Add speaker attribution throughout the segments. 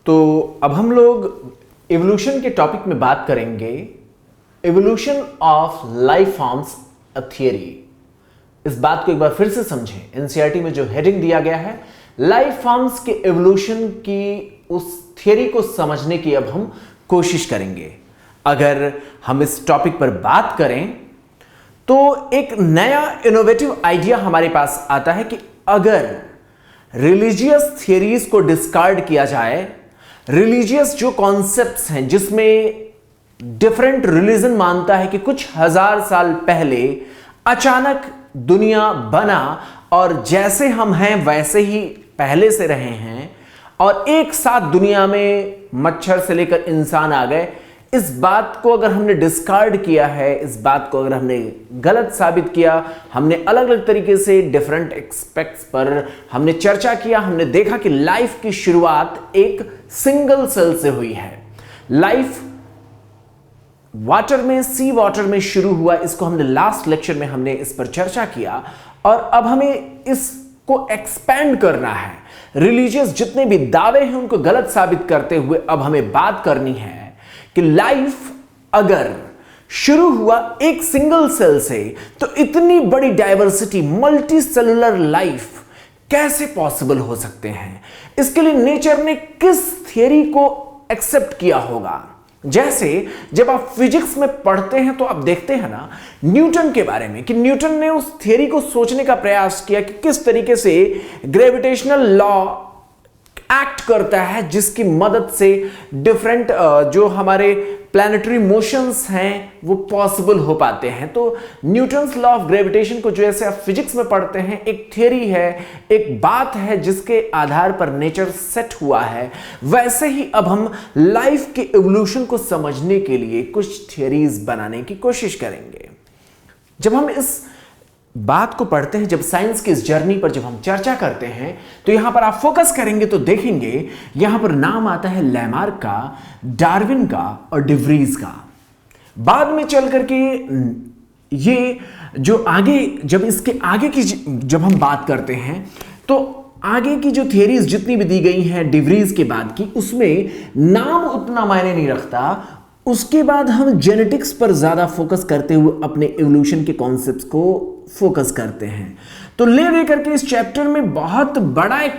Speaker 1: तो अब हम लोग इवोल्यूशन के टॉपिक में बात करेंगे, evolution of life forms a theory. इस बात को एक बार फिर से समझें, एनसीईआरटी में जो हेडिंग दिया गया है, लाइफ फॉर्म्स के इवोल्यूशन की उस थियरी को समझने की अब हम कोशिश करेंगे। अगर हम इस टॉपिक पर बात करें तो एक नया इनोवेटिव आइडिया हमारे पास आता है कि अगर रिलीजियस थियरीज को डिस्कार्ड किया जाए, रिलीजियस जो कॉन्सेप्ट्स हैं जिसमें डिफरेंट रिलीजन मानता है कि कुछ हजार साल पहले अचानक दुनिया बना और जैसे हम हैं वैसे ही पहले से रहे हैं और एक साथ दुनिया में मच्छर से लेकर इंसान आ गए, इस बात को अगर हमने डिस्कार्ड किया है, इस बात को अगर हमने गलत साबित किया, हमने अलग अलग तरीके से डिफरेंट एस्पेक्ट्स पर हमने चर्चा किया, हमने देखा कि लाइफ की शुरुआत एक सिंगल सेल से हुई है। लाइफ वाटर में, सी वाटर में शुरू हुआ, इसको हमने लास्ट लेक्चर में हमने इस पर चर्चा किया और अब हमें इसको एक्सपैंड करना है। रिलीजियस जितने भी दावे हैं उनको गलत साबित करते हुए अब हमें बात करनी है कि लाइफ अगर शुरू हुआ एक सिंगल सेल से तो इतनी बड़ी डाइवर्सिटी, मल्टी सेलुलर लाइफ कैसे पॉसिबल हो सकते हैं। इसके लिए नेचर ने किस थियरी को एक्सेप्ट किया होगा। जैसे जब आप फिजिक्स में पढ़ते हैं तो आप देखते हैं ना न्यूटन के बारे में कि न्यूटन ने उस थियरी को सोचने का प्रयास किया कि किस तरीके से ग्रेविटेशनल लॉ एक्ट करता है जिसकी मदद से डिफरेंट जो हमारे प्लैनेटरी मोशंस हैं वो पॉसिबल हो पाते हैं। तो न्यूटन्स लॉ ऑफ ग्रेविटेशन को जैसे आप फिजिक्स में पढ़ते हैं, एक थियरी है, एक बात है जिसके आधार पर नेचर सेट हुआ है, वैसे ही अब हम लाइफ के इवोल्यूशन को समझने के लिए कुछ थियरीज बनाने की कोशिश करेंगे। जब हम इस बात को पढ़ते हैं, जब साइंस की इस जर्नी पर जब हम चर्चा करते हैं तो यहां पर आप फोकस करेंगे तो देखेंगे यहां पर नाम आता है लैमार्क का, डार्विन का और डिवरीज का। बाद में चल करके ये जो आगे, जब इसके आगे की जब हम बात करते हैं तो आगे की जो थियरीज जितनी भी दी गई हैं डिवरीज के बाद की, उसमें नाम उतना मायने नहीं रखता। उसके बाद हम जेनेटिक्स पर ज्यादा फोकस करते हुए अपने इवोल्यूशन के कॉन्सेप्ट्स को फोकस करते हैं। तो ले करके इस चैप्टर में बहुत बड़ा एक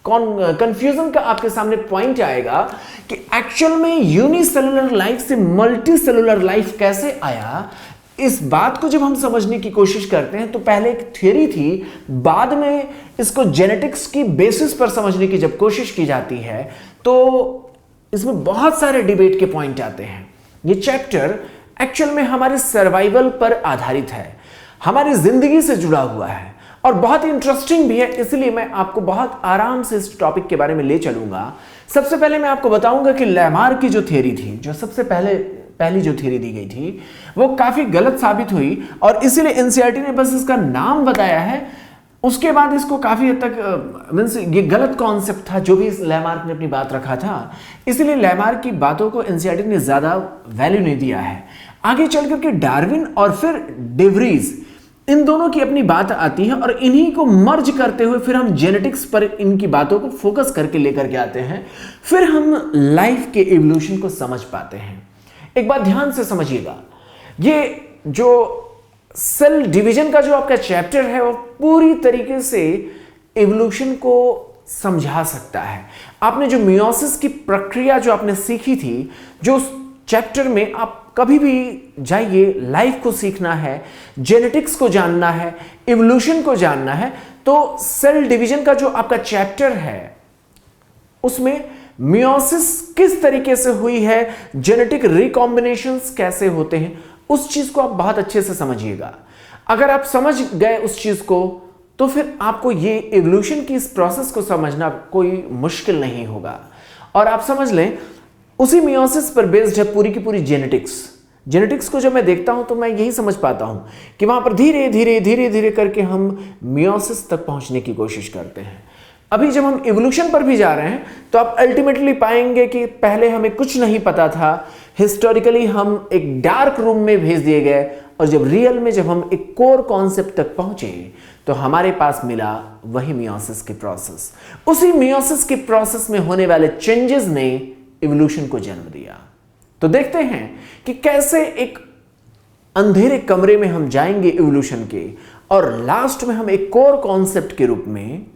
Speaker 1: कंफ्यूजन का आपके सामने पॉइंट आएगा कि एक्चुअल में यूनिसेलुलर लाइफ से मल्टी सेलुलर लाइफ कैसे आया। इस बात को जब हम समझने की कोशिश करते हैं तो पहले एक थ्योरी थी, बाद में इसको जेनेटिक्स की बेसिस पर समझने की जब कोशिश की जाती है तो इसमें बहुत सारे डिबेट के पॉइंट आते हैं। ये चैप्टर एक्चुअल में हमारे सर्वाइवल पर आधारित है, हमारी जिंदगी से जुड़ा हुआ है और बहुत इंटरेस्टिंग भी है, इसलिए मैं आपको बहुत आराम से इस टॉपिक के बारे में ले चलूंगा। सबसे पहले मैं आपको बताऊंगा कि लैमार्क की जो थियरी थी, जो सबसे पहली जो थियरी दी गई थी, वो काफी गलत साबित हुई और इसीलिए एनसीईआरटी ने बस इसका नाम बताया है। उसके बाद इसको काफी हद तक मींस ये गलत कॉन्सेप्ट था जो भी लैमार्क ने अपनी बात रखा था, इसलिए लैमार्क की बातों को एनसीईआरटी ने ज्यादा वैल्यू नहीं दिया है। आगे चल करके डार्विन और फिर डिवरीज, इन दोनों की अपनी बात आती है और इन्हीं को मर्ज करते हुए फिर हम जेनेटिक्स पर इनकी बातों को फोकस करके लेकर के आते हैं, फिर हम लाइफ के इवोल्यूशन को समझ पाते हैं। एक बात ध्यान से समझिएगा, ये जो सेल डिवीजन का जो आपका चैप्टर है वो पूरी तरीके से इवोल्यूशन को समझा सकता है। आपने जो मियोसिस की प्रक्रिया जो आपने सीखी थी, जो उस चैप्टर में आप कभी भी जाइए, लाइफ को सीखना है, जेनेटिक्स को जानना है, इवोल्यूशन को जानना है, तो सेल डिवीजन का जो आपका चैप्टर है उसमें मियोसिस किस तरीके से हुई है, जेनेटिक रिकॉम्बिनेशंस कैसे होते हैं, उस चीज को आप बहुत अच्छे से समझिएगा। अगर आप समझ गए उस चीज को तो फिर आपको ये इवोल्यूशन की इस प्रोसेस को समझना कोई मुश्किल नहीं होगा। और आप समझ लें उसी मियोसिस पर बेस्ड है पूरी की पूरी जेनेटिक्स को जब मैं देखता हूं तो मैं यही समझ पाता हूं कि वहां पर धीरे धीरे करके हम मियोसिस तक पहुंचने की कोशिश करते हैं। अभी जब हम इवोल्यूशन पर भी जा रहे हैं तो आप अल्टीमेटली पाएंगे कि पहले हमें कुछ नहीं पता था, हिस्टोरिकली हम एक डार्क रूम में भेज दिए गए और जब रियल में जब हम एक कोर कॉन्सेप्ट तक पहुंचे तो तो हमारे पास मिला वही मियोसिस के प्रोसेस। उसी मियोसिस के प्रोसेस में होने वाले चेंजेस ने इवोल्यूशन को जन्म दिया। तो देखते हैं कि कैसे एक अंधेरे कमरे में हम जाएंगे इवोल्यूशन के, और लास्ट में हम एक कोर कॉन्सेप्ट के रूप में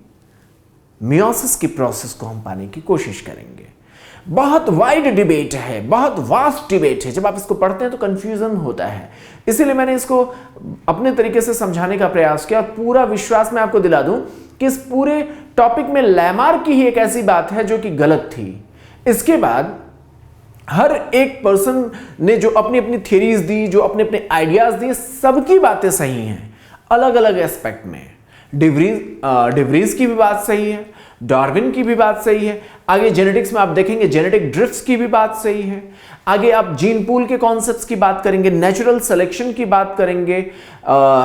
Speaker 1: मियोसिस की प्रोसेस को हम पाने की कोशिश करेंगे। बहुत वाइड डिबेट है, बहुत वास्ट डिबेट है। जब आप इसको पढ़ते हैं तो कंफ्यूजन होता है, इसीलिए मैंने इसको अपने तरीके से समझाने का प्रयास किया। और पूरा विश्वास मैं आपको दिला दूं कि इस पूरे टॉपिक में लैमार्क की ही एक ऐसी बात है जो कि गलत थी। इसके बाद हर एक पर्सन ने जो अपनी अपनी थियरीज दी, जो अपने अपने आइडियाज दिए, सबकी बातें सही हैं अलग अलग एस्पेक्ट में। डिवरीज की भी बात सही है, डार्विन की भी बात सही है, आगे जेनेटिक्स में आप देखेंगे जेनेटिक ड्रिफ्ट्स की भी बात सही है, आगे आप जीन पूल के कॉन्सेप्ट्स की बात करेंगे, नेचुरल सिलेक्शन की बात करेंगे,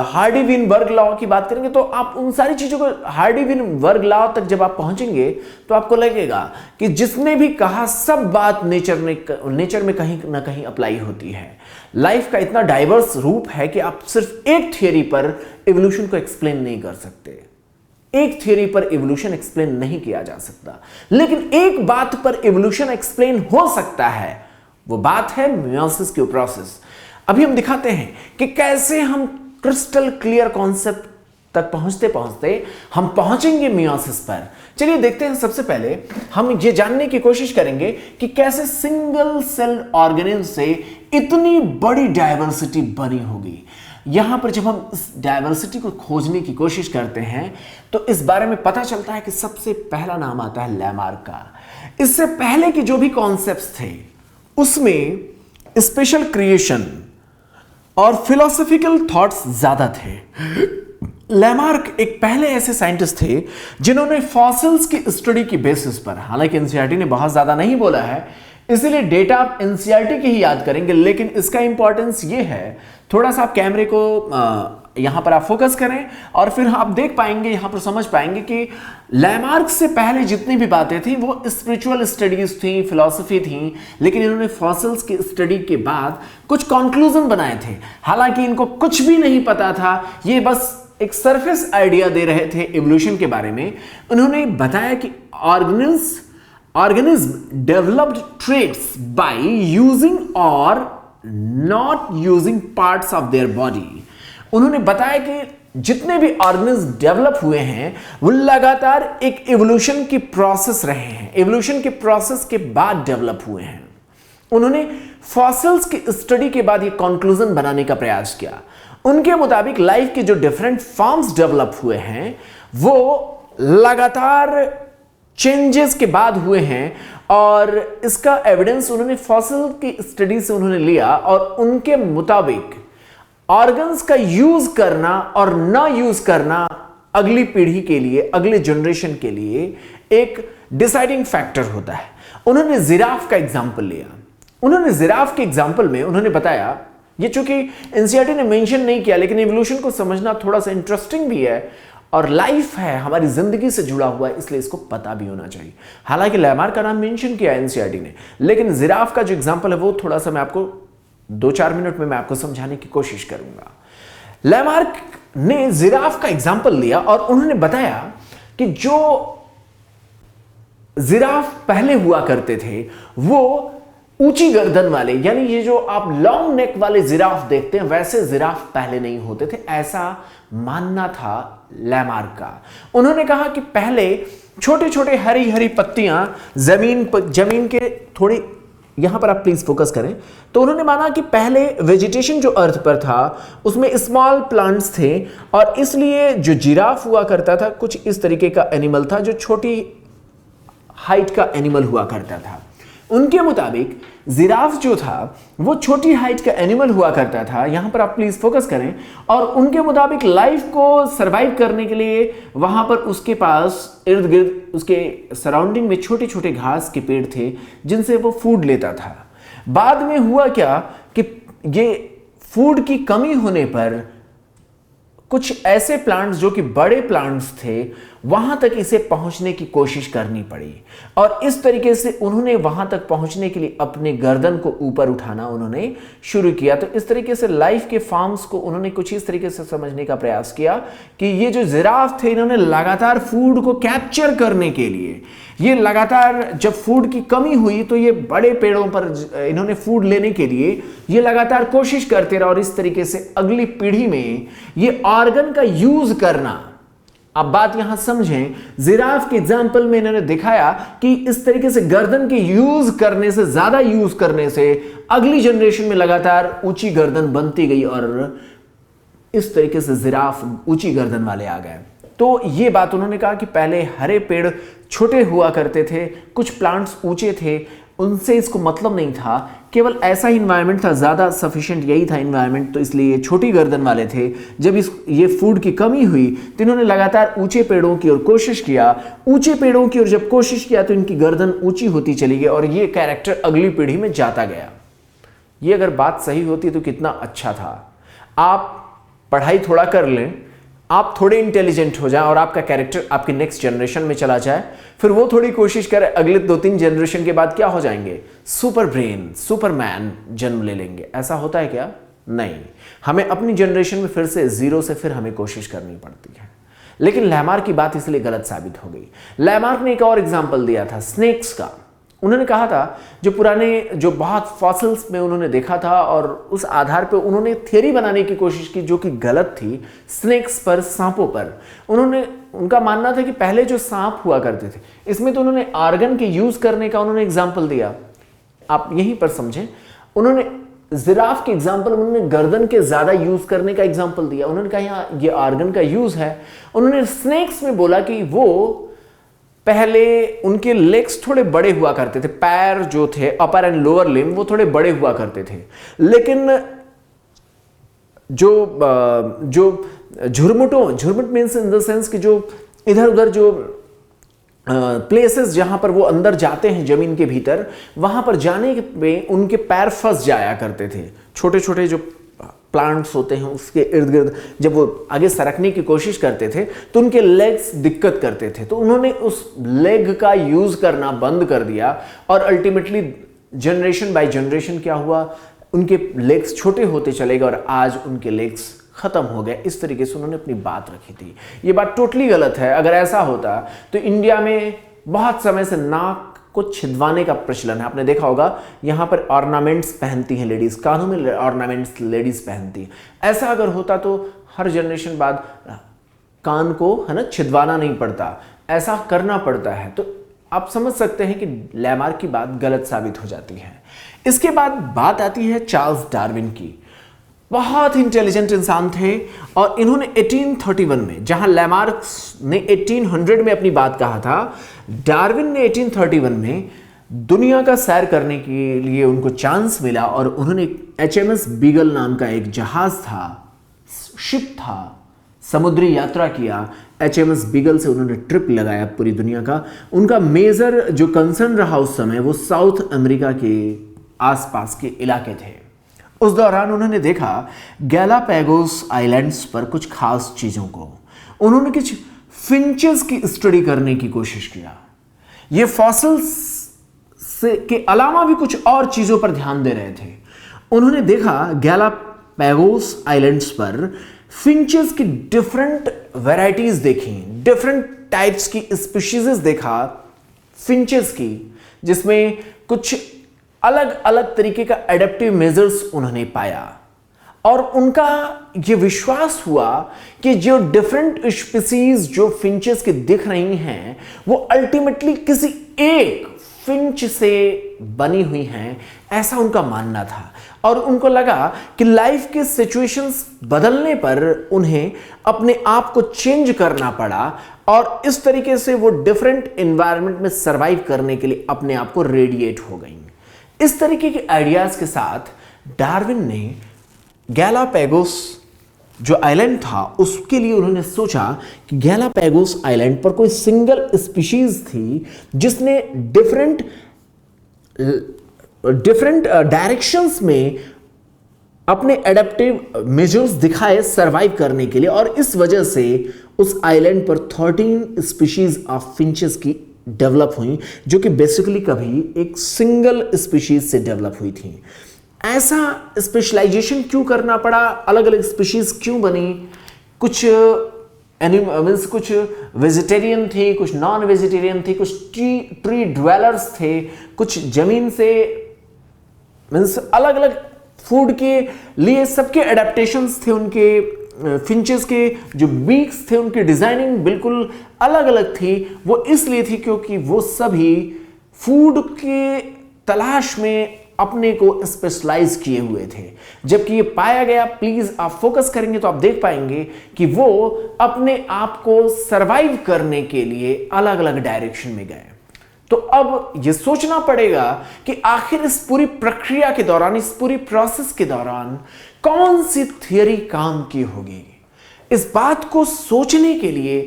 Speaker 1: हार्डी-विनबर्ग लॉ की बात करेंगे। तो आप उन सारी चीजों को, हार्डी-विनबर्ग लॉ तक जब आप पहुंचेंगे तो आपको लगेगा कि जिसने भी कहा सब बात नेचर में कहीं ना कहीं अप्लाई होती है। लाइफ का इतना डाइवर्स रूप है कि आप सिर्फ एक थियरी पर इवोल्यूशन को एक्सप्लेन नहीं कर सकते, एक थियरी पर इवोल्यूशन एक्सप्लेन नहीं किया जा सकता। लेकिन एक बात पर इवोल्यूशन एक्सप्लेन हो सकता है, वो बात है मियोसिस की प्रोसेस। अभी हम दिखाते हैं कि कैसे हम क्रिस्टल क्लियर कॉन्सेप्ट तक पहुंचते पहुंचते हम पहुंचेंगे मियोसिस पर। चलिए देखते हैं। सबसे पहले हम ये जानने की कोशिश करेंगे कि कैसे सिंगल सेल ऑर्गेनिज्म से इतनी बड़ी डाइवर्सिटी बनी होगी। यहां पर जब हम इस डाइवर्सिटी को खोजने की कोशिश करते हैं तो इस बारे में पता चलता है कि सबसे पहला नाम आता है लैमार्क का। इससे पहले के जो भी कॉन्सेप्ट्स थे उसमें स्पेशल क्रिएशन और फिलोसॉफिकल थॉट्स ज्यादा थे। लैमार्क एक पहले ऐसे साइंटिस्ट थे जिन्होंने फॉसिल्स की स्टडी की बेसिस पर, हालांकि एनसीईआरटी ने बहुत ज्यादा नहीं बोला है इसलिए डेटा आप एनसीईआरटी की ही याद करेंगे, लेकिन इसका इंपॉर्टेंस ये है, थोड़ा सा आप कैमरे को यहां पर आप फोकस करें और फिर आप देख पाएंगे, यहां पर समझ पाएंगे कि लैमार्क से पहले जितनी भी बातें थी वो स्पिरिचुअल स्टडीज थी, फिलॉसफी थी, लेकिन इन्होंने फॉसिल्स की स्टडी के बाद कुछ कंक्लूजन बनाए थे। हालांकि इनको कुछ भी नहीं पता था, ये बस एक सरफेस आइडिया दे रहे थे इवोल्यूशन के बारे में। उन्होंने बताया कि organism developed traits by using or not using parts of their body। उन्होंने बताया कि जितने भी ऑर्गेनिज्म डेवलप हुए हैं वो लगातार एक इवोल्यूशन की प्रोसेस रहे हैं, इवोल्यूशन के प्रोसेस के बाद डेवलप हुए हैं। उन्होंने फॉसिल्स की स्टडी के बाद ये कंक्लूजन बनाने का प्रयास किया। उनके मुताबिक लाइफ के जो डिफरेंट फॉर्म्स डेवलप हुए हैं वो लगातार चेंजेस के बाद हुए हैं, और इसका एविडेंस उन्होंने फॉसिल की स्टडी से उन्होंने लिया। और उनके मुताबिक ऑर्गन्स का यूज करना और ना यूज करना अगली पीढ़ी के लिए, अगले जनरेशन के लिए एक डिसाइडिंग फैक्टर होता है। उन्होंने जिराफ का एग्जाम्पल लिया। उन्होंने जिराफ के एग्जाम्पल में उन्होंने बताया, ये चूंकि एनसीईआरटी ने मेंशन नहीं किया लेकिन इवोल्यूशन को समझना थोड़ा सा इंटरेस्टिंग भी है और लाइफ है, हमारी जिंदगी से जुड़ा हुआ है, इसलिए इसको पता भी होना चाहिए। हालांकि लैमार्क का नाम मेंशन किया एनसीईआरटी ने, लेकिन जिराफ का जो एग्जांपल है वो थोड़ा सा मैं आपको 2-4 मिनट में मैं आपको समझाने की कोशिश करूंगा। लैमार्क ने जिराफ का एग्जांपल लिया और उन्होंने बताया कि जो जिराफ पहले हुआ करते थे वो ऊंची गर्दन वाले, यानी ये जो आप लॉन्ग नेक वाले जिराफ देखते हैं वैसे जिराफ पहले नहीं होते थे, ऐसा मानना था लैमार्क का। उन्होंने कहा कि पहले छोटे छोटे हरी हरी पत्तियां जमीन के थोड़ी, यहां पर आप प्लीज फोकस करें, तो उन्होंने माना कि पहले वेजिटेशन जो अर्थ पर था उसमें स्मॉल प्लांट्स थे और इसलिए जो जिराफ हुआ करता था कुछ इस तरीके का एनिमल था जो छोटी हाइट का एनिमल हुआ करता था। उनके मुताबिक जिराफ जो था वो छोटी हाइट का एनिमल हुआ करता था, यहां पर आप प्लीज फोकस करें, और उनके मुताबिक लाइफ को सरवाइव करने के लिए वहां पर उसके पास इर्द गिर्द उसके सराउंडिंग में छोटे छोटे घास के पेड़ थे जिनसे वो फूड लेता था। बाद में हुआ क्या कि ये फूड की कमी होने पर कुछ ऐसे प्लांट्स जो कि बड़े प्लांट्स थे वहां तक इसे पहुंचने की कोशिश करनी पड़ी और इस तरीके से उन्होंने वहां तक पहुंचने के लिए अपने गर्दन को ऊपर उठाना उन्होंने शुरू किया। तो इस तरीके से लाइफ के फॉर्म्स को उन्होंने कुछ इस तरीके से समझने का प्रयास किया कि ये जो जिराफ थे, इन्होंने लगातार फूड को कैप्चर करने के लिए, ये लगातार जब फूड की कमी हुई तो ये बड़े पेड़ों पर इन्होंने फूड लेने के लिए ये लगातार कोशिश करते रहे और इस तरीके से अगली पीढ़ी में ये ऑर्गन का यूज करना। अब बात यहां समझें, जिराफ के एग्जाम्पल में इन्होंने दिखाया कि इस तरीके से गर्दन के यूज करने से, ज्यादा यूज करने से अगली जनरेशन में लगातार ऊंची गर्दन बनती गई और इस तरीके से जिराफ ऊंची गर्दन वाले आ गए। तो ये बात उन्होंने कहा कि पहले हरे पेड़ छोटे हुआ करते थे, कुछ प्लांट्स ऊंचे थे, उनसे इसको मतलब नहीं था, केवल ऐसा ही इन्वायरमेंट था, ज़्यादा सफिशिएंट यही था इन्वायरमेंट, तो इसलिए ये छोटी गर्दन वाले थे। जब ये फूड की कमी हुई तो इन्होंने लगातार ऊंचे पेड़ों की ओर कोशिश किया, ऊंचे पेड़ों की ओर जब कोशिश किया तो इनकी गर्दन ऊंची होती चली गई और ये कैरेक्टर अगली पीढ़ी में जाता गया। ये अगर बात सही होती तो कितना अच्छा था। आप पढ़ाई थोड़ा कर लें, आप थोड़े इंटेलिजेंट हो जाएं और आपका कैरेक्टर आपकी नेक्स्ट जनरेशन में चला जाए, फिर वो थोड़ी कोशिश करे, अगले 2-3 जनरेशन के बाद क्या हो जाएंगे, सुपर ब्रेन, सुपरमैन जन्म ले लेंगे। ऐसा होता है क्या? नहीं, हमें अपनी जनरेशन में फिर से जीरो से फिर हमें कोशिश करनी पड़ती है। लेकिन लैमार्क की बात इसलिए गलत साबित हो गई। लैमार्क ने एक और एग्जाम्पल दिया था स्नेक्स का। उन्होंने कहा था जो पुराने, जो बहुत फॉसिल्स में उन्होंने देखा था और उस आधार पर उन्होंने थ्योरी बनाने की कोशिश की जो कि गलत थी, स्नेक्स पर, सांपों पर। उनका मानना था कि पहले जो सांप हुआ करते थे, इसमें तो उन्होंने आर्गन के यूज करने का उन्होंने एग्जाम्पल दिया। आप यहीं पर समझें, उन्होंने जिराफ के एग्जाम्पल, उन्होंने गर्दन के ज्यादा यूज करने का एग्जाम्पल दिया। उन्होंने कहा यहाँ ये आर्गन का यूज है। उन्होंने स्नेक्स में बोला कि वो पहले उनके लेग्स थोड़े बड़े हुआ करते थे, पैर जो थे अपर एंड लोअर लिम्ब वो थोड़े बड़े हुआ करते थे, लेकिन जो झुरमुट मीन्स इन द सेंस कि जो इधर उधर जो प्लेसेस जहां पर वो अंदर जाते हैं जमीन के भीतर, वहां पर जाने में उनके पैर फंस जाया करते थे। छोटे छोटे जो प्लांट्स होते हैं उसके इर्द गिर्द जब वो आगे सरकने की कोशिश करते थे तो उनके लेग्स दिक्कत करते थे, तो उन्होंने उस लेग का यूज करना बंद कर दिया और अल्टीमेटली जनरेशन बाय जनरेशन क्या हुआ, उनके लेग्स छोटे होते चले गए और आज उनके लेग्स खत्म हो गए। इस तरीके से उन्होंने अपनी बात रखी थी। ये बात टोटली गलत है। अगर ऐसा होता तो इंडिया में बहुत समय से नाक को छिदवाने का प्रचलन है। आपने देखा होगा यहां पर ऑर्नामेंट्स पहनती हैं लेडीज, कानों में ऑर्नामेंट्स लेडीज पहनती हैं। ऐसा अगर होता तो हर जनरेशन बाद कान को, है ना, छिदवाना नहीं पड़ता, ऐसा करना पड़ता है। तो आप समझ सकते हैं कि लैमार्क की बात गलत साबित हो जाती है। इसके बाद बात आती है चार्ल्स डार्विन की। बहुत इंटेलिजेंट इंसान थे और इन्होंने 1831 में, जहां लैमार्क ने 1800 में अपनी बात कहा था, डार्विन ने 1831 में दुनिया का सैर करने के लिए उनको चांस मिला और उन्होंने HMS बीगल नाम का एक जहाज था, शिप था, समुद्री यात्रा किया। HMS बीगल से उन्होंने ट्रिप लगाया पूरी दुनिया का। उनका मेजर जो कंसर्न रहा उस समय वो साउथ अमेरिका के आसपास के इलाके थे। उस दौरान उन्होंने देखा गैलापैगोस आइलैंड्स पर कुछ खास चीजों को। उन्होंने कुछ फिंचेस की स्टडी करने की कोशिश किया। ये फॉसिल्स के अलावा भी कुछ और चीजों पर ध्यान दे रहे थे। उन्होंने देखा गैलापैगोस आइलैंड्स पर फिंचेस की डिफरेंट वैरायटीज देखी, डिफरेंट टाइप्स की स्पीशीज देखा फिंचेस की, जिसमें कुछ अलग अलग तरीके का एडेप्टिव मेजर्स उन्होंने पाया और उनका यह विश्वास हुआ कि जो डिफरेंट स्पीसीज जो फिंचेस की दिख रही हैं वो अल्टीमेटली किसी एक फिंच से बनी हुई हैं, ऐसा उनका मानना था। और उनको लगा कि लाइफ के सिचुएशंस बदलने पर उन्हें अपने आप को चेंज करना पड़ा और इस तरीके से वो डिफरेंट एनवायरनमेंट में सरवाइव करने के लिए अपने आप को रेडिएट हो गई। इस तरीके के आइडियाज के साथ डार्विन ने गैलापैगोस जो आइलैंड था उसके लिए उन्होंने सोचा कि गैलापैगोस आइलैंड पर कोई सिंगल स्पीशीज थी जिसने डिफरेंट डायरेक्शंस में अपने एडेप्टिव मेजर्स दिखाए सरवाइव करने के लिए, और इस वजह से उस आइलैंड पर 13 स्पीशीज ऑफ फिंचेस की डेवलप हुई, जो कि बेसिकली कभी एक सिंगल स्पीशीज से डेवलप हुई थी। ऐसा स्पेशलाइजेशन क्यों करना पड़ा, अलग अलग स्पीशीज क्यों बनी? कुछ एनिमल्स, कुछ वेजिटेरियन थे, कुछ नॉन वेजिटेरियन थे, कुछ ट्री ड्वेलर्स थे, कुछ जमीन से मीन्स अलग अलग फूड के लिए सबके एडेप्टेशंस थे। उनके फिंचेस के जो बीक्स थे उनकी डिजाइनिंग बिल्कुल अलग अलग थी। वो इसलिए थी क्योंकि वो सभी फूड के तलाश में अपने को स्पेशलाइज किए हुए थे। जबकि ये पाया गया, प्लीज आप फोकस करेंगे तो आप देख पाएंगे कि वो अपने आप को सरवाइव करने के लिए अलग अलग डायरेक्शन में गए। तो अब ये सोचना पड़ेगा कि आखिर इस पूरी प्रक्रिया के दौरान, इस पूरी प्रोसेस के दौरान कौन सी थियरी काम की होगी। इस बात को सोचने के लिए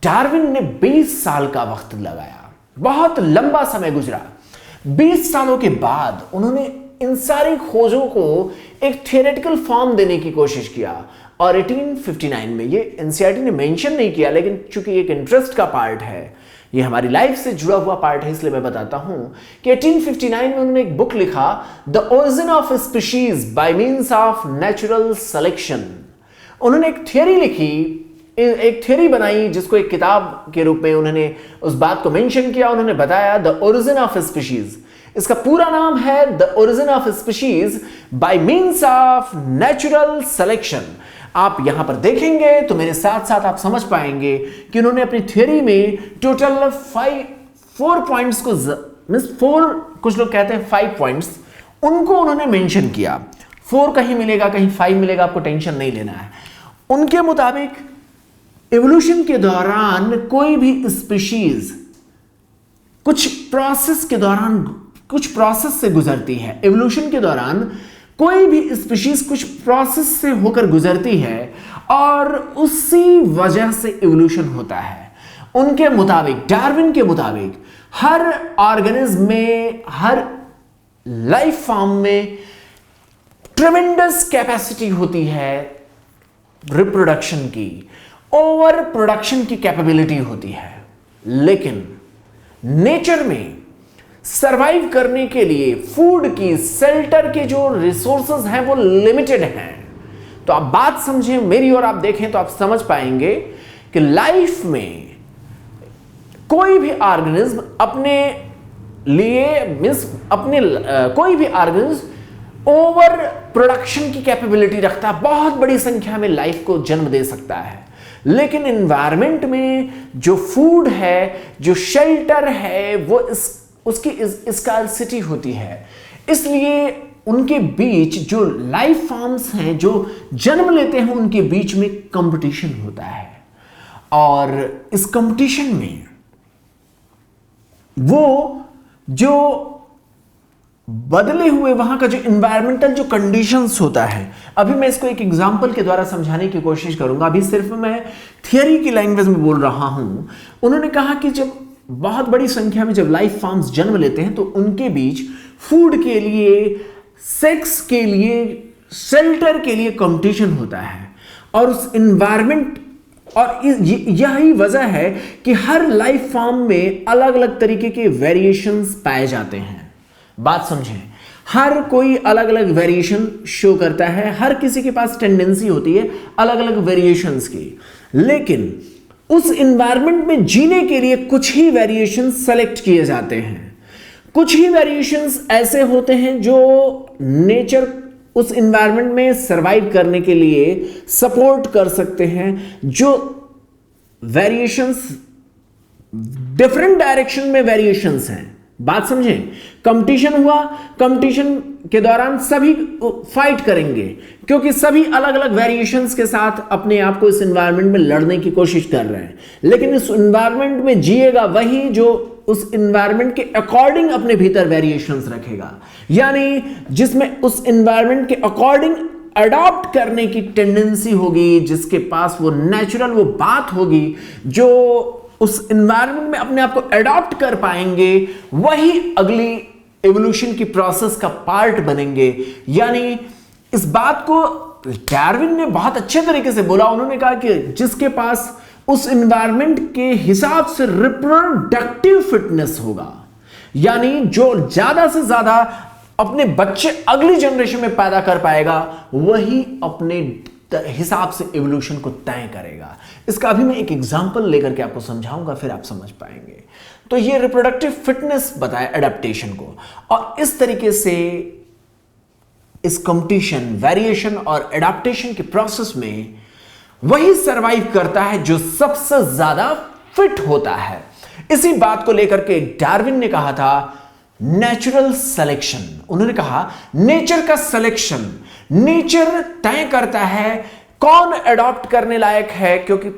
Speaker 1: डार्विन ने 20 साल का वक्त लगाया, बहुत लंबा समय गुजरा। 20 सालों के बाद उन्होंने इन सारी खोजों को एक थियोरेटिकल फॉर्म देने की कोशिश किया और 1859 में, ये एनसीईआरटी ने मेंशन नहीं किया, लेकिन चूंकि एक इंटरेस्ट का पार्ट है, ये हमारी लाइफ से जुड़ा हुआ पार्ट है, इसलिए मैं बताता हूं कि 1859 में उन्होंने एक बुक लिखा, the origin of species by means of natural selection. उन्होंने एक थियरी लिखी, एक थियरी बनाई, जिसको एक किताब के रूप में उन्होंने उस बात को मेंशन किया। उन्होंने बताया द ओरिजिन ऑफ स्पीशीज, इसका पूरा नाम है the origin of species by means of natural selection. आप यहां पर देखेंगे तो मेरे साथ साथ आप समझ पाएंगे कि उन्होंने अपनी थ्योरी में टोटल 4 पॉइंट्स को, मींस 4, कुछ लोग कहते हैं 5 पॉइंट्स, उनको उन्होंने मेंशन किया। 4 कहीं मिलेगा, कहीं 5 मिलेगा, आपको टेंशन नहीं लेना है। उनके मुताबिक एवोल्यूशन के दौरान कोई भी स्पीशीज कुछ प्रोसेस के दौरान, कुछ प्रोसेस से गुजरती है। एवोल्यूशन के दौरान कोई भी स्पीशीज कुछ प्रोसेस से होकर गुजरती है और उसी वजह से एवोल्यूशन होता है। उनके मुताबिक, डार्विन के मुताबिक, हर ऑर्गेनिज्म में, हर लाइफ फॉर्म में ट्रेमेंडस कैपेसिटी होती है रिप्रोडक्शन की, ओवर प्रोडक्शन की कैपेबिलिटी होती है। लेकिन नेचर में सरवाइव करने के लिए फूड की, शेल्टर के जो रिसोर्सेज हैं वो लिमिटेड हैं। तो आप बात समझें मेरी और आप देखें तो आप समझ पाएंगे कि लाइफ में कोई भी ऑर्गेनिज्म अपने लिए, मींस अपने कोई भी ऑर्गेनिज्म ओवर प्रोडक्शन की कैपेबिलिटी रखता है, बहुत बड़ी संख्या में लाइफ को जन्म दे सकता है। लेकिन एनवायरनमेंट में जो फूड है, जो शेल्टर है, वो उसकी स्कार्सिटी होती है। इसलिए उनके बीच जो लाइफ फॉर्म्स हैं, जो जन्म लेते हैं, उनके बीच में कंपटीशन होता है। और इस कंपटीशन में वो जो बदले हुए वहां का जो एनवायरमेंटल जो कंडीशंस होता है, अभी मैं इसको एक एग्जांपल के द्वारा समझाने की कोशिश करूंगा। अभी सिर्फ मैं थियरी की लैंग्वेज में बोल रहा हूं। उन्होंने कहा कि जब बहुत बड़ी संख्या में जब लाइफ फॉर्म्स जन्म लेते हैं तो उनके बीच फूड के लिए, सेक्स के लिए, शेल्टर के लिए कंपटीशन होता है। और उस एनवायरमेंट, और यही वजह है कि हर लाइफ फॉर्म में अलग अलग तरीके के वेरिएशंस पाए जाते हैं। बात समझें, हर कोई अलग अलग वेरिएशन शो करता है, हर किसी के पास टेंडेंसी होती है अलग अलग वेरिएशंस की। लेकिन उस एनवायरनमेंट में जीने के लिए कुछ ही वेरिएशंस सेलेक्ट किए जाते हैं। कुछ ही वेरिएशंस ऐसे होते हैं जो नेचर उस एनवायरनमेंट में सरवाइव करने के लिए सपोर्ट कर सकते हैं। जो वेरिएशंस डिफरेंट डायरेक्शन में वेरिएशंस हैं। बात समझें, कंपटीशन हुआ, कंपटीशन के दौरान सभी फाइट करेंगे क्योंकि सभी अलग अलग वेरिएशंस के साथ अपने आप को इस एनवायरनमेंट में लड़ने की कोशिश कर रहे हैं। लेकिन इस एनवायरनमेंट में जिएगा वही जो उस एनवायरनमेंट के अकॉर्डिंग अपने भीतर वेरिएशंस रखेगा, यानी जिसमें उस एनवायरनमेंट के अकॉर्डिंग अडॉप्ट करने की टेंडेंसी होगी, जिसके पास वो नेचुरल वो बात होगी, जो उस एनवायरनमेंट में अपने आप को अडॉप्ट कर पाएंगे, वही अगली एवोल्यूशन की प्रोसेस का पार्ट बनेंगे। यानी इस बात को डार्विन ने बहुत अच्छे तरीके से बोला। उन्होंने कहा कि जिसके पास उस एनवायरनमेंट के हिसाब से रिप्रोडक्टिव फिटनेस होगा, यानी जो ज्यादा से ज्यादा अपने बच्चे अगली जनरेशन में पैदा कर पाएगा वही अपने हिसाब से एवोल्यूशन को तय करेगा। इसका अभी मैं एक एग्जांपल लेकर के आपको समझाऊंगा, फिर आप समझ पाएंगे। तो ये रिप्रोडक्टिव फिटनेस बताया एडेप्टेशन को, और इस तरीके से इस कंपटीशन, वेरिएशन और एडाप्टेशन के प्रोसेस में वही सरवाइव करता है जो सबसे ज्यादा फिट होता है। इसी बात को लेकर के डार्विन ने कहा था नेचुरल सिलेक्शन। उन्होंने कहा नेचर का सिलेक्शन, नेचर तय करता है कौन अडॉप्ट करने लायक है, क्योंकि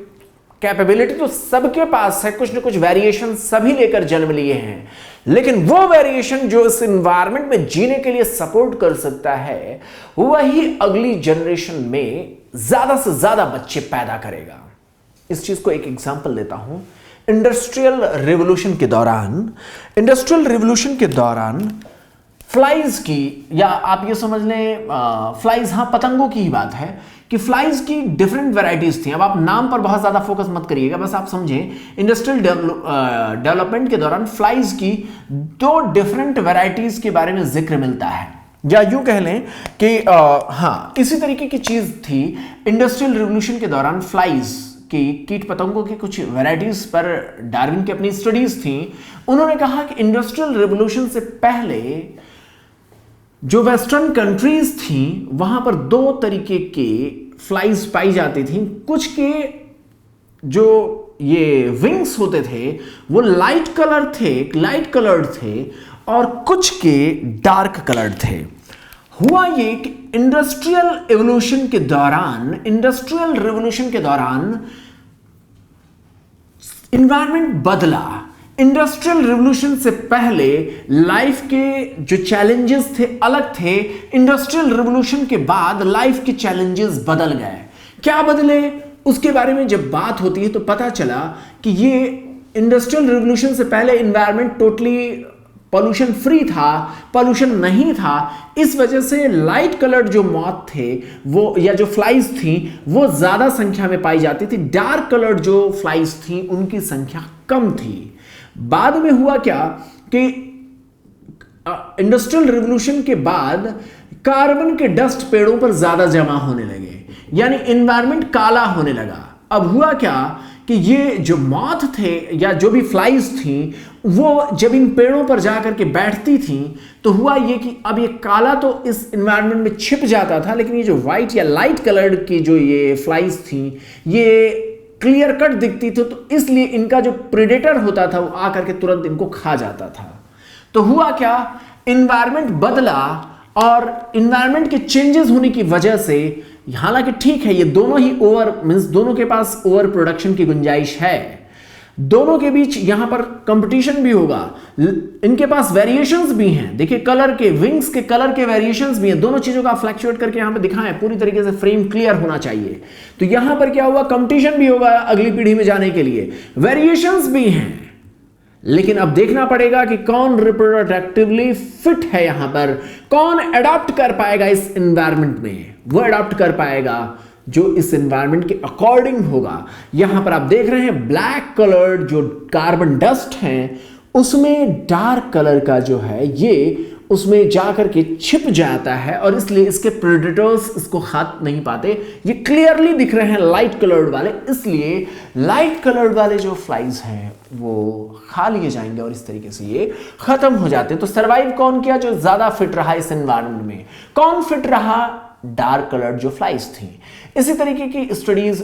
Speaker 1: कैपेबिलिटी तो सबके पास है, कुछ ना कुछ वेरिएशन सभी लेकर जन्म लिए हैं, लेकिन वो वेरिएशन जो इस एनवायरनमेंट में जीने के लिए सपोर्ट कर सकता है वही अगली जनरेशन में ज्यादा से ज्यादा बच्चे पैदा करेगा। इस चीज को एक एग्जांपल देता हूं। इंडस्ट्रियल रिवॉल्यूशन के दौरान फ्लाइज की, या आप ये समझ लें फ्लाइज, हाँ पतंगों की ही बात है कि फ्लाइज की डिफरेंट वैरायटीज थी। अब आप नाम पर बहुत ज्यादा फोकस मत करिएगा, बस आप समझें इंडस्ट्रियल डेवलपमेंट के दौरान फ्लाइज की 2 डिफरेंट वैरायटीज के बारे में जिक्र मिलता है, या यूं कह लें कि हाँ इसी तरीके की चीज थी। इंडस्ट्रियल रिवॉल्यूशन के दौरान फ्लाइज की, कीट पतंगों की कुछ वैरायटीज पर डार्विन की अपनी स्टडीज थी। उन्होंने कहा कि इंडस्ट्रियल रिवॉल्यूशन से पहले जो वेस्टर्न कंट्रीज थी वहां पर 2 तरीके के फ्लाइज पाई जाती थी। कुछ के जो ये विंग्स होते थे वो लाइट कलर्ड थे और कुछ के डार्क कलर्ड थे। हुआ ये कि इंडस्ट्रियल रिवॉल्यूशन के दौरान एनवायरनमेंट बदला। इंडस्ट्रियल रिवॉल्यूशन से पहले लाइफ के जो चैलेंजेस थे अलग थे, इंडस्ट्रियल रिवॉल्यूशन के बाद लाइफ के चैलेंजेस बदल गए। क्या बदले उसके बारे में जब बात होती है तो पता चला कि ये इंडस्ट्रियल रिवॉल्यूशन से पहले एनवायरनमेंट टोटली पॉल्यूशन फ्री था, पॉल्यूशन नहीं था। इस वजह से लाइट कलर्ड जो मॉथ थे वो, या जो फ्लाइज थी वो ज्यादा संख्या में पाई जाती थी। डार्क कलर्ड जो फ्लाइज थी उनकी संख्या कम थी। बाद में हुआ क्या कि इंडस्ट्रियल रिवॉल्यूशन के बाद कार्बन के डस्ट पेड़ों पर ज्यादा जमा होने लगे, यानी एनवायरनमेंट काला होने लगा। अब हुआ क्या कि ये जो मॉथ थे या जो भी फ्लाइज थी वो जब इन पेड़ों पर जाकर के बैठती थी तो हुआ ये कि अब ये काला तो इस एनवायरनमेंट में छिप जाता था, लेकिन ये जो वाइट या लाइट कलर्ड की जो ये फ्लाइज थी ये क्लियर कट दिखती थी, तो इसलिए इनका जो प्रेडेटर होता था वो आकर के तुरंत इनको खा जाता था। तो हुआ क्या, एनवायरनमेंट बदला, और एनवायरनमेंट के चेंजेस होने की वजह से, हालांकि ठीक है ये दोनों ही दोनों के पास ओवर प्रोडक्शन की गुंजाइश है, दोनों के बीच यहां पर कंपटीशन भी होगा, इनके पास वेरिएशंस भी हैं। देखिए कलर के, विंग्स के कलर के वेरिएशंस भी हैं। दोनों चीजों का फ्लक्चुएट करके यहां पे दिखाएं, पूरी तरीके से फ्रेम क्लियर होना चाहिए। तो यहां पर क्या हुआ, कंपटीशन भी होगा अगली पीढ़ी में जाने के लिए, वेरिएशंस भी हैं, लेकिन अब देखना पड़ेगा कि कौन रिप्रोडक्टिवली फिट है, यहां पर कौन अडॉप्ट कर पाएगा इस एनवायरनमेंट में। वो अडॉप्ट कर पाएगा जो इस एनवायरनमेंट के अकॉर्डिंग होगा। यहां पर आप देख रहे हैं ब्लैक कलर्ड जो कार्बन डस्ट हैं उसमें डार्क कलर का जो है ये उसमें जाकर के छिप जाता है, और इसलिए इसके प्रेडेटर्स इसको खा नहीं पाते। ये क्लियरली दिख रहे हैं लाइट कलर्ड वाले, इसलिए लाइट कलर्ड वाले जो फ्लाइज हैं वो खा लिए जाएंगे और इस तरीके से ये खत्म हो जाते हैं। तो सर्वाइव कौन किया, जो ज्यादा फिट रहा इस एनवायरनमेंट में। कौन फिट रहा, डार्क कलर्ड जो फ्लाइज थी। इसी तरीके की स्टडीज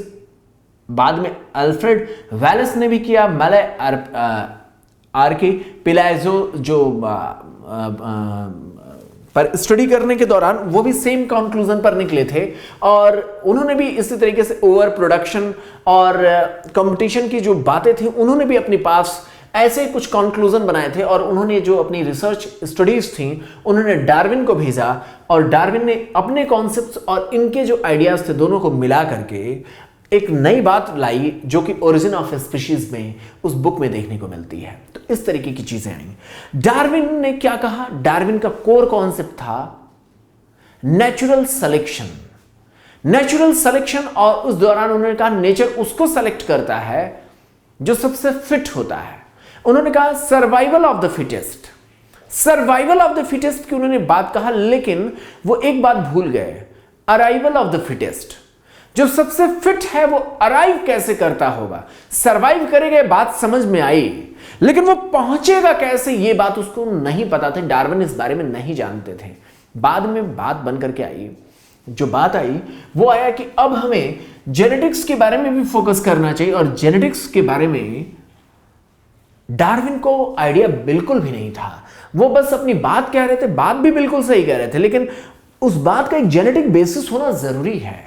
Speaker 1: बाद में अल्फ्रेड वैलेस ने भी किया। मैले आर्के पिलाजो जो पर स्टडी करने के दौरान वो भी सेम कंक्लूजन पर निकले थे, और उन्होंने भी इसी तरीके से ओवर प्रोडक्शन और कंपटीशन की जो बातें थी उन्होंने भी अपने पास ऐसे कुछ कंक्लूजन बनाए थे। और उन्होंने जो अपनी रिसर्च स्टडीज थी उन्होंने डार्विन को भेजा, और डार्विन ने अपने कॉन्सेप्ट्स और इनके जो आइडियाज थे दोनों को मिला करके एक नई बात लाई जो कि ओरिजिन ऑफ स्पीशीज में उस बुक में देखने को मिलती है। तो इस तरीके की चीजें आई। डार्विन ने क्या कहा, डार्विन का कोर कॉन्सेप्ट था नेचुरल सिलेक्शन। नेचुरल सिलेक्शन, और उस दौरान उन्होंने कहा नेचर उसको सेलेक्ट करता है जो सबसे फिट होता है। उन्होंने कहा survival of the fittest, survival of the fittest की उन्होंने बात कहा, लेकिन वो एक बात भूल गए, अराइवल ऑफ द फिटेस्ट। जो सबसे फिट है वो अराइव कैसे करता होगा, सरवाइव करेगा, बात समझ में आई, लेकिन वो पहुंचेगा कैसे ये बात उसको नहीं पता था। डार्विन इस बारे में नहीं जानते थे। बाद में बात बन करके आई, जो बात आई वो आया कि अब हमें जेनेटिक्स के बारे में भी फोकस करना चाहिए, और जेनेटिक्स के बारे में डार्विन को आइडिया बिल्कुल भी नहीं था। वो बस अपनी बात कह रहे थे, बात भी बिल्कुल सही कह रहे थे, लेकिन उस बात का एक जेनेटिक बेसिस होना जरूरी है।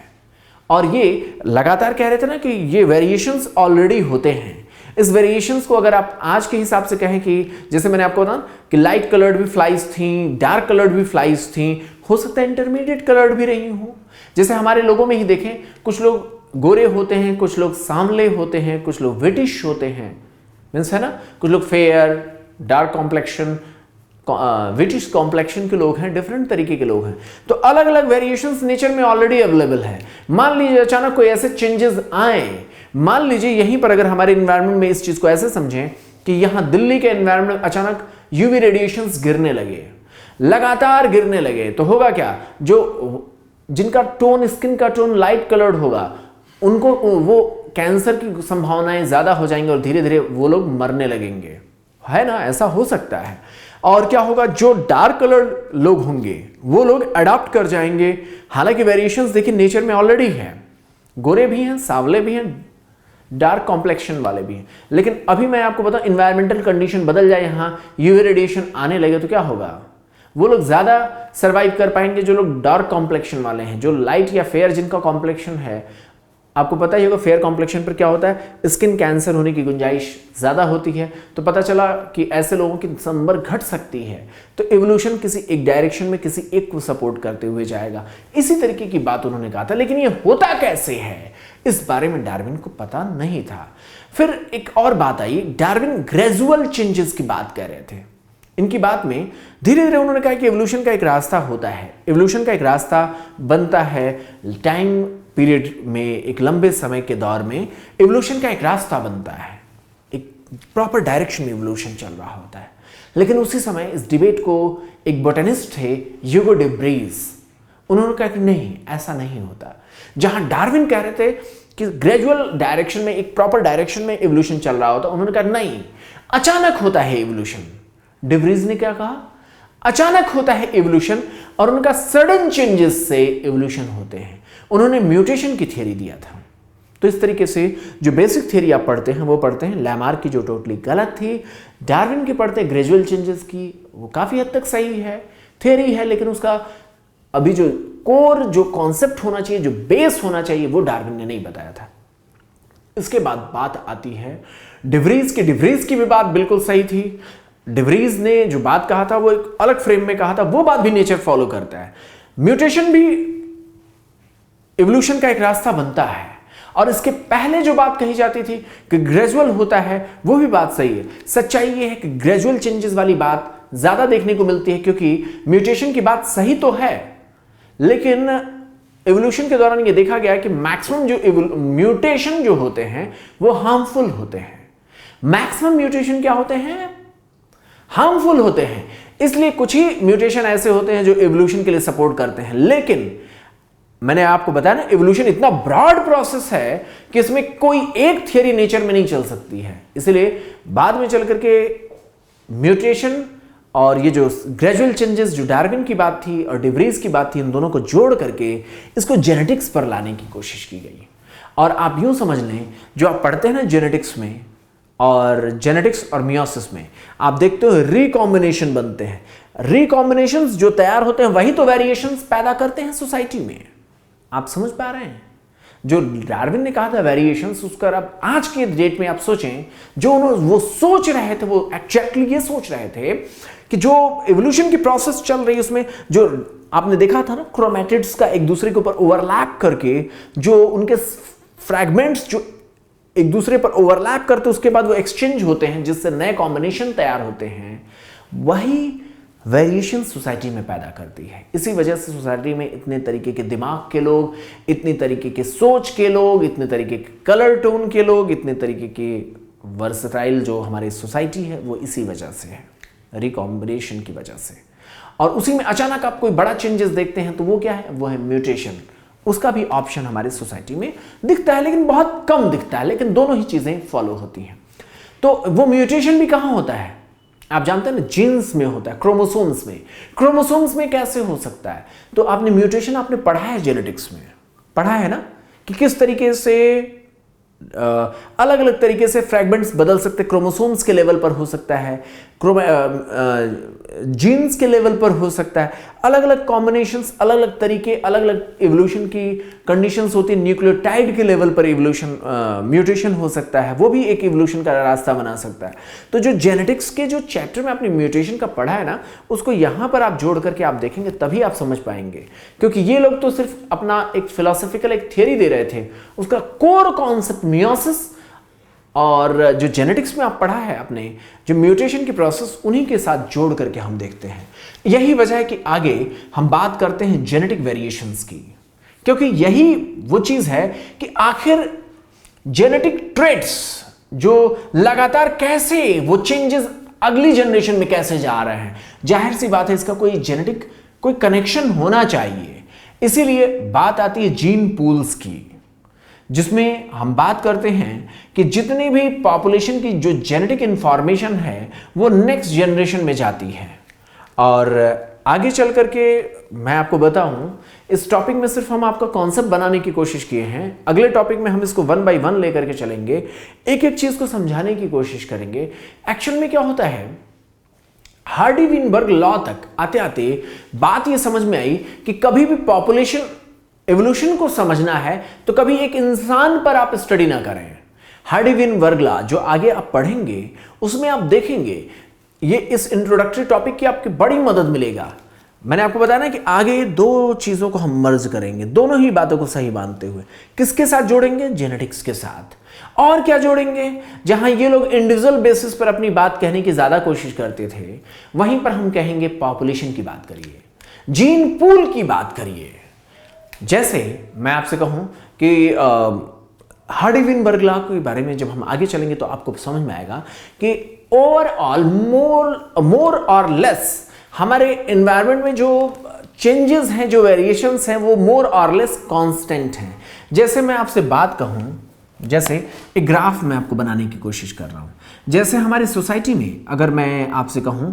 Speaker 1: और ये लगातार कह रहे थे ना कि ये वेरिएशंस ऑलरेडी होते हैं। इस वेरिएशंस को अगर आप आज के हिसाब से कहें कि जैसे मैंने आपको बताया कि लाइट कलर्ड भी फ्लाइज थी, डार्क कलर्ड भी फ्लाइज थी, हो सकता है इंटरमीडिएट कलर्ड भी रही हो। जैसे हमारे लोगों में ही देखें, कुछ लोग गोरे होते हैं, कुछ लोग सांवले होते हैं, कुछ लोग ब्रिटिश होते हैं, मीन्स है ना, कुछ लोग fair, dark complexion, British complexion के लोग हैं, डिफरेंट तरीके के लोग हैं। तो अलग अलग वेरिएशंस नेचर में ऑलरेडी अवेलेबल है। मान लीजिए अचानक कोई ऐसे चेंजेस आए, मान लीजिए यहीं पर अगर हमारे एनवायरनमेंट में इस चीज को ऐसे समझें कि यहां दिल्ली के एनवायरनमेंट में अचानक यूवी रेडिएशंस गिरने लगे, लगातार गिरने लगे, तो होगा क्या, जो जिनका टोन, स्किन का टोन लाइट कलर्ड होगा, उनको वो कैंसर की संभावनाएं ज्यादा हो जाएंगी और धीरे धीरे वो लोग मरने लगेंगे, है ना, ऐसा हो सकता है। और क्या होगा, जो डार्क कलर्ड लोग होंगे वो लोग अडॉप्ट कर जाएंगे। हालांकि वेरिएशंस देखिए नेचर में ऑलरेडी है, गोरे भी हैं, सांवले भी हैं, डार्क कॉम्प्लेक्शन वाले भी हैं, लेकिन अभी मैं आपको बताऊं इन्वायरमेंटल कंडीशन बदल जाए, यहां यूवी रेडिएशन आने लगे तो क्या होगा, वो लोग ज्यादा सर्वाइव कर पाएंगे जो लोग डार्क कॉम्प्लेक्शन वाले हैं। जो लाइट या फेयर जिनका कॉम्प्लेक्शन है, आपको पता ही होगा फेयर कॉम्प्लेक्शन पर क्या होता है, स्किन कैंसर होने की गुंजाइश ज्यादा होती है। तो पता चला कि ऐसे लोगों की नंबर घट सकती है। तो इवोल्यूशन किसी एक डायरेक्शन में किसी एक को सपोर्ट करते हुए जाएगा, इसी तरीके की बात उन्होंने कहा था। लेकिन ये होता कैसे है, इस बारे में डार्विन को पता नहीं था। फिर एक और बात आई, डार्विन ग्रेजुअल चेंजेस की बात कर रहे थे। इनकी बात में धीरे धीरे उन्होंने कहा कि इवोल्यूशन का एक रास्ता होता है, इवोल्यूशन का एक रास्ता बनता है टाइम पीरियड में, एक लंबे समय के दौर में इवोल्यूशन का एक रास्ता बनता है, एक प्रॉपर डायरेक्शन में इवोल्यूशन चल रहा होता है। लेकिन उसी समय इस डिबेट को एक बोटेनिस्ट थे ह्यूगो डे व्रीज, उन्होंने कहा कि नहीं, ऐसा नहीं होता। जहां डार्विन कह रहे थे कि ग्रेजुअल डायरेक्शन में, एक प्रॉपर डायरेक्शन में इवोल्यूशन चल रहा होता, उन्होंने कहा नहीं, अचानक होता है इवोल्यूशन। डे व्रीज ने क्या कहा, अचानक होता है इवोल्यूशन, और उनका सडन चेंजेस से इवोल्यूशन होते हैं। उन्होंने म्यूटेशन की थ्योरी दिया था। तो इस तरीके से जो बेसिक थ्योरी आप पढ़ते हैं वो पढ़ते हैं लैमार्क की, जो टोटली गलत थी। डार्विन की पढ़ते हैं ग्रेजुअल चेंजेस की, वो काफी हद तक सही है, थ्योरी है, लेकिन उसका अभी जो कोर, जो कॉन्सेप्ट होना चाहिए, जो बेस होना चाहिए, वो डार्विन ने नहीं बताया था। इसके बाद बात आती है डे व्रीज की। डे व्रीज की भी बात बिल्कुल सही थी। डे व्रीज ने जो बात कहा था वो एक अलग फ्रेम में कहा था, वो बात भी नेचर फॉलो करता है। म्यूटेशन भी इवोल्यूशन का एक रास्ता बनता है, और इसके पहले जो बात कही जाती थी कि ग्रेजुअल होता है, वो भी बात सही है। सच्चाई ये है कि ग्रेजुअल चेंजेस वाली बात ज्यादा देखने को मिलती है, क्योंकि म्यूटेशन की बात सही तो है, लेकिन इवोल्यूशन के दौरान ये देखा गया कि मैक्सिमम जो म्यूटेशन जो होते हैं वो हार्मफुल होते हैं। मैक्सिमम म्यूटेशन क्या होते हैं, हार्मफुल होते हैं। इसलिए कुछ ही म्यूटेशन ऐसे होते हैं जो इवोल्यूशन के लिए सपोर्ट करते हैं। लेकिन मैंने आपको बताया ना, इवोल्यूशन इतना ब्रॉड प्रोसेस है कि इसमें कोई एक थियरी नेचर में नहीं चल सकती है। इसलिए बाद में चल करके म्यूटेशन और ये जो ग्रेजुअल चेंजेस, जो डार्विन की बात थी और डे व्रीज की बात थी, इन दोनों को जोड़ करके इसको जेनेटिक्स पर लाने की कोशिश की गई। और आप यूं समझ लें, जो आप पढ़ते हैं ना जेनेटिक्स में, और जेनेटिक्स और मियोसिस में आप देखते हो रिकॉम्बिनेशन बनते हैं। रिकॉम्बिनेशंस जो तैयार होते हैं वही तो वेरिएशंस पैदा करते हैं सोसाइटी में। आप समझ पा रहे हैं? जो डार्विन ने कहा था वेरिएशंस, उसका अब आज के डेट में आप सोचें, जो वो सोच रहे थे, वो एक्जेक्टली ये सोच रहे थे कि जो इवोल्यूशन की प्रोसेस चल रही है उसमें जो आपने देखा था ना, क्रोमैटिड्स का एक दूसरे के ऊपर ओवरलैप करके, जो उनके फ्रैगमेंट्स जो एक दूसरे पर ओवरलैप करते उसके बाद वो एक्सचेंज होते हैं, जिससे नए कॉम्बिनेशन तैयार होते हैं, वही वेरिएशन सोसाइटी में पैदा करती है। इसी वजह से सोसाइटी में इतने तरीके के दिमाग के लोग, इतने तरीके के सोच के लोग, इतने तरीके के कलर टोन के लोग, इतने तरीके के वर्सटाइल जो हमारी सोसाइटी है वो इसी वजह से है, रिकॉम्बिनेशन की वजह से। और उसी में अचानक आप कोई बड़ा चेंजेस देखते हैं तो वो क्या है, वो है म्यूटेशन। उसका भी ऑप्शन हमारी सोसाइटी में दिखता है, लेकिन बहुत कम दिखता है, लेकिन दोनों ही चीजें फॉलो होती हैं। तो वो म्यूटेशन भी कहां होता है, आप जानते हैं ना, जीन्स में होता है, क्रोमोसोम्स में। क्रोमोसोम्स में कैसे हो सकता है, तो आपने म्यूटेशन आपने पढ़ा है, जेनेटिक्स में पढ़ा है ना, कि किस तरीके से अलग अलग तरीके से फ्रैगमेंट्स बदल सकते, क्रोमोसोम्स के लेवल पर हो सकता है, जीन्स के लेवल पर हो सकता है, अलग अलग कॉम्बिनेशंस, अलग अलग तरीके, अलग अलग इवोल्यूशन की कंडीशंस होती है, न्यूक्लियोटाइड के लेवल पर इवोल्यूशन म्यूटेशन हो सकता है, वो भी एक इवोल्यूशन का रास्ता बना सकता है। तो जो जेनेटिक्स के जो चैप्टर में आपने म्यूटेशन का पढ़ा है ना, उसको यहां पर आप जोड़ करके आप देखेंगे तभी आप समझ पाएंगे, क्योंकि ये लोग तो सिर्फ अपना एक फिलोसॉफिकल एक थियरी दे रहे थे, उसका कोर कॉन्सेप्ट मियोसिस और जो जेनेटिक्स में आप पढ़ा है अपने, जो म्यूटेशन की प्रोसेस, उन्हीं के साथ जोड़ करके हम देखते हैं। यही वजह है कि आगे हम बात करते हैं जेनेटिक वेरिएशंस की, क्योंकि यही वो चीज है कि आखिर जेनेटिक ट्रेट्स जो लगातार कैसे वो चेंजेस अगली जनरेशन में कैसे जा रहे हैं, जाहिर सी बात है इसका कोई जेनेटिक कोई कनेक्शन होना चाहिए। इसीलिए बात आती है जीन पूल्स की, जिसमें हम बात करते हैं कि जितनी भी पॉपुलेशन की जो जेनेटिक इंफॉर्मेशन है वो नेक्स्ट जनरेशन में जाती है। और आगे चल करके मैं आपको बताऊं, इस टॉपिक में सिर्फ हम आपका कॉन्सेप्ट बनाने की कोशिश किए हैं, अगले टॉपिक में हम इसको 1 बाय 1 लेकर के चलेंगे, एक एक चीज को समझाने की कोशिश करेंगे। एक्चुअल में क्या होता है, हार्डी-वीनबर्ग लॉ तक आते आते बात यह समझ में आई कि कभी भी पॉपुलेशन एवोल्यूशन को समझना है तो कभी एक इंसान पर आप स्टडी ना करें। हार्डी-वीनबर्ग लॉ जो आगे आप पढ़ेंगे उसमें आप देखेंगे, ये इस इंट्रोडक्टरी टॉपिक की आपकी बड़ी मदद मिलेगा। मैंने आपको बताया ना कि आगे दो चीजों को हम मर्ज करेंगे, दोनों ही बातों को सही मानते हुए। किसके साथ जोड़ेंगे, जेनेटिक्स के साथ। और क्या जोड़ेंगे, जहां ये लोग इंडिविजुअल बेसिस पर अपनी बात कहने की ज्यादा कोशिश करते थे, वहीं पर हम कहेंगे पॉपुलेशन की बात करिए, जीन पूल की बात करिए। जैसे मैं आपसे कहूं कि हार्डी-वीनबर्ग लॉ के बारे में जब हम आगे चलेंगे तो आपको समझ में आएगा कि ओवरऑल मोर और लेस हमारे एनवायरनमेंट में जो चेंजेस हैं, जो वेरिएशंस हैं, वो मोर और लेस कांस्टेंट हैं। जैसे मैं आपसे बात कहूं, जैसे एक ग्राफ मैं आपको बनाने की कोशिश कर रहा हूं, जैसे हमारी सोसाइटी में अगर मैं आपसे कहूं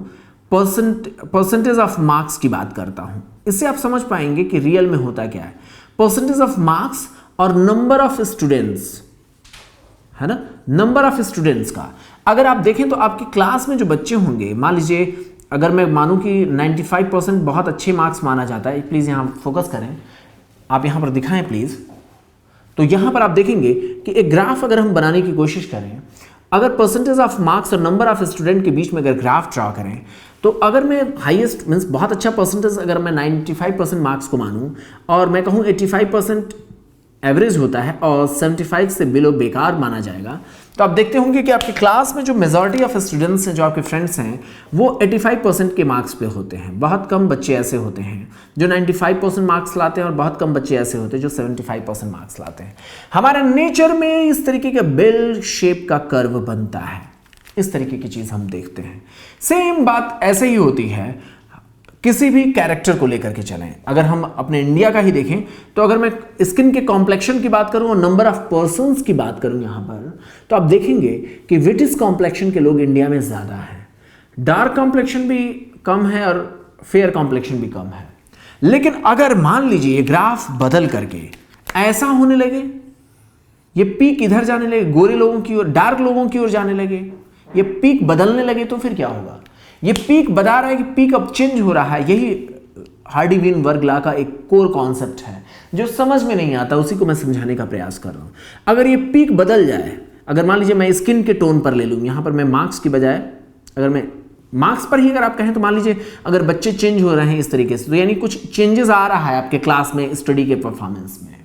Speaker 1: परसेंटेज ऑफ मार्क्स की बात करता हूं, इससे आप समझ पाएंगे कि रियल में होता क्या है। परसेंटेज ऑफ मार्क्स और नंबर ऑफ स्टूडेंट्स, है ना, नंबर ऑफ स्टूडेंट्स का अगर आप देखें तो आपकी क्लास में जो बच्चे होंगे, मान लीजिए अगर मैं मानूं कि 95% बहुत अच्छे मार्क्स माना जाता है, प्लीज यहां फोकस करें, आप यहां पर दिखाएं प्लीज। तो यहां पर आप देखेंगे कि एक ग्राफ अगर हम बनाने की कोशिश करें, अगर परसेंटेज ऑफ मार्क्स और नंबर ऑफ स्टूडेंट के बीच में अगर ग्राफ ड्रॉ करें, तो अगर मैं हाईएस्ट मींस बहुत अच्छा परसेंटेज अगर मैं 95% मार्क्स को मानूं और मैं कहूं 85% एवरेज होता है और 75 से बिलो बेकार माना जाएगा, तो आप देखते होंगे कि आपकी क्लास में जो मेजॉरिटी ऑफ स्टूडेंट्स हैं, जो आपके फ्रेंड्स हैं, वो 85% के मार्क्स पे होते हैं। बहुत कम बच्चे ऐसे होते हैं जो 95% मार्क्स लाते हैं और बहुत कम बच्चे ऐसे होते हैं जो 75% मार्क्स लाते हैं। हमारे नेचर में इस तरीके का बेल शेप का कर्व बनता है, इस तरीके की चीज हम देखते हैं। सेम बात ऐसे ही होती है किसी भी कैरेक्टर को लेकर के चलें। अगर हम अपने इंडिया का ही देखें तो अगर मैं स्किन के कॉम्प्लेक्शन की बात करूं और नंबर ऑफ पर्संस की बात करूं यहां पर, तो आप देखेंगे कि विटिस कॉम्प्लेक्शन के लोग इंडिया में ज्यादा हैं, डार्क कॉम्प्लेक्शन भी कम है और फेयर कॉम्प्लेक्शन भी कम है। लेकिन अगर मान लीजिए ये ग्राफ बदल करके ऐसा होने लगे, ये पीक इधर जाने लगे, गोरे लोगों की ओर, डार्क लोगों की ओर जाने लगे, ये पीक बदलने लगे, तो फिर क्या होगा। ये पीक बता रहा है कि पीक अब चेंज हो रहा है। यही हार्डी-वीनबर्ग लॉ का एक कोर कॉन्सेप्ट है जो समझ में नहीं आता, उसी को मैं समझाने का प्रयास कर रहा हूं। अगर ये पीक बदल जाए, अगर मान लीजिए मैं स्किन के टोन पर ले लूं, यहां पर मैं मार्क्स की बजाय अगर मैं मार्क्स पर ही अगर आप कहें तो मान लीजिए अगर बच्चे चेंज हो रहे हैं इस तरीके से, तो यानी कुछ चेंजेस आ रहा है आपके क्लास में स्टडी के परफॉर्मेंस में।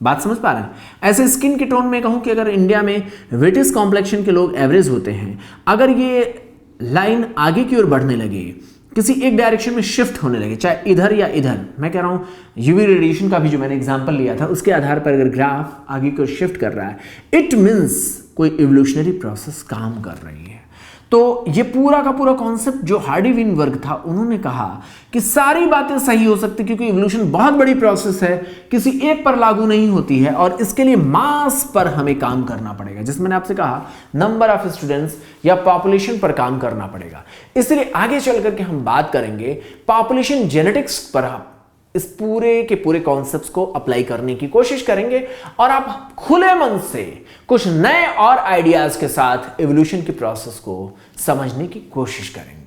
Speaker 1: बात समझ पा रहे हैं। ऐसे स्किन के टोन में कहूं कि अगर इंडिया में विटिस कॉम्प्लेक्शन के लोग एवरेज होते हैं, अगर ये लाइन आगे की ओर बढ़ने लगे किसी एक डायरेक्शन में शिफ्ट होने लगे, चाहे इधर या इधर। मैं कह रहा हूं यूवी रेडिएशन का भी जो मैंने एग्जांपल लिया था उसके आधार पर अगर ग्राफ आगे को शिफ्ट कर रहा है, इट मींस कोई इवोल्यूशनरी प्रोसेस काम कर रही है। तो ये पूरा का पूरा कॉन्सेप्ट जो हार्डी-विन वर्ग था, उन्होंने कहा कि सारी बातें सही हो सकती क्योंकि इवोल्यूशन बहुत बड़ी प्रोसेस है, किसी एक पर लागू नहीं होती है और इसके लिए मास पर हमें काम करना पड़ेगा। जिसमें मैंने आपसे कहा नंबर ऑफ स्टूडेंट्स या पॉपुलेशन पर काम करना पड़ेगा। इसलिए आगे चल करके हम बात करेंगे पॉपुलेशन जेनेटिक्स पर, इस पूरे के पूरे कॉन्सेप्ट्स को अप्लाई करने की कोशिश करेंगे और आप खुले मन से कुछ नए और आइडियाज के साथ इवोल्यूशन की प्रोसेस को समझने की कोशिश करेंगे।